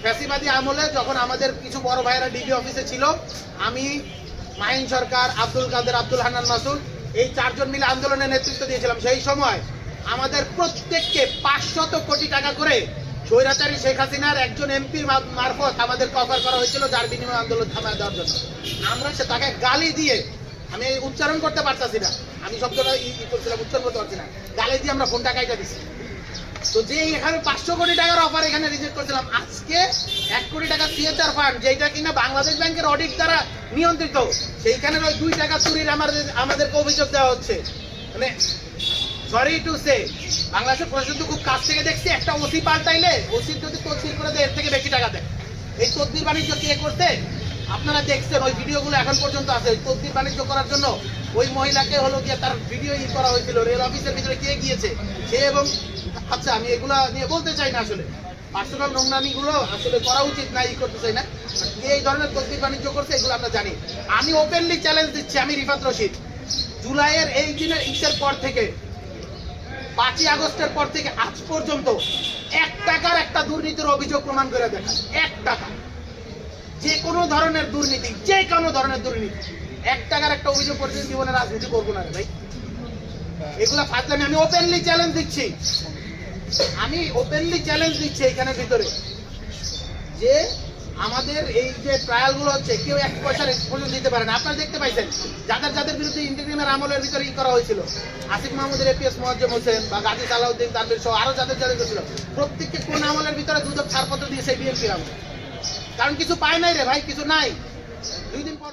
ফ্যাসিবাদী আমলে যখন আমাদের কিছু বড় ভাইয়েরা ডিবি অফিসে ছিল, আমি, মাহিন সরকার, আব্দুল কাদের, আব্দুল হান্নান মাসুদ, এই 4 জন মিলে আন্দোলনের নেতৃত্ব দিয়েছিলাম। সেই সময় আমাদের প্রত্যেককে 500 কোটি টাকা করে স্বৈরাচারী শেখ হাসিনার একজন এমপির মারফত আমাদেরকে অফার করা হয়েছিল, যার বিনিময়ে আন্দোলন থামায় দেওয়ার জন্য। আমরা সে তাকে গালি দিয়ে, আমি উচ্চারণ করতে পারতাছি না, আমি শব্দটা করছিলাম, উচ্চারণ করতে পারছি না, গালি দিয়ে আমরা ফোন টাকাইটা দিচ্ছি। তো যে এখানে 500 কোটি টাকার অফার এখানে রিজেক্ট করেছিলাম, আজকে 1 কোটি টাকা সিএচআর ফান্ড, যেটা কিনা বাংলাদেশ ব্যাংকের অডিট দ্বারা নিয়ন্ত্রিত, সেইখানে ওই 2 টাকা চুরির আমাদেরকে অভিযোগ দেওয়া হচ্ছে। মানে সরি টু সে, বাংলাদেশের প্রশাসন তো খুব কাছ থেকে দেখছি, একটা ওসি পাল্টাইলে ওসির যদি তদবির করে দেয় এর থেকে বেশি টাকা দেয়। এই তদবির বাণিজ্য কে করতে আপনারা দেখছেন, ওই ভিডিওগুলো এখন পর্যন্ত আছে। ওই তদবির বাণিজ্য করার জন্য ওই মহিলাকে হলো গিয়ে তার ভিডিও করা হয়েছিল, রেল অফিসের ভিতরে কে গিয়েছে সে, এবং আচ্ছা আমি এগুলা নিয়ে বলতে চাই না, আসলে পার্সোনাল নোংরামি গুলো আসলে করা উচিত না, করতে চাই না। এই ধরনের তদবির বাণিজ্য করছে এগুলো আমরা জানি। আমি ওপেনলি চ্যালেঞ্জ দিচ্ছি, আমি রিফাত রশিদ, জুলাইয়ের এই দিনের ঈদের পর থেকে 5ই আগস্টের পর থেকে আজ পর্যন্ত 1 টাকার একটা দুর্নীতির অভিযোগ প্রমাণ করে দেখান। 1 টাকা, যে কোনো ধরনের দুর্নীতি, যে কোনো ধরনের দুর্নীতি, 1 টাকার একটা অভিযোগ করে জীবনে রাজনীতি করবো না রে ভাই, এগুলা ফাজলামি। আমি ওপেনলি চ্যালেঞ্জ দিচ্ছি, আমি ওপেনলি চ্যালেঞ্জ দিচ্ছি এখানের ভিতরে, যে আমাদের এই যে ট্রায়াল গুলো হচ্ছে কেউ 1 পয়সার পর্যন্ত দিতে পারে না। আপনারা দেখতে পাইছেন যাদের বিরুদ্ধে ইন্টারিমের আমলের ভিতরে করা হয়েছিল, আসিফ মাহমুদের, এপিএস মোয়াজ্জেম হোসেন বা গাজী সালাউদ্দিন তানভীর সহ আরো যাদের করেছিল, প্রত্যেককে কোন আমলের ভিতরে দুদক ছাড়পত্র দিয়েছে বিএনপির আমলে, কারণ কিছু পায় নাই রে ভাই, কিছু নাই। 2 দিন পর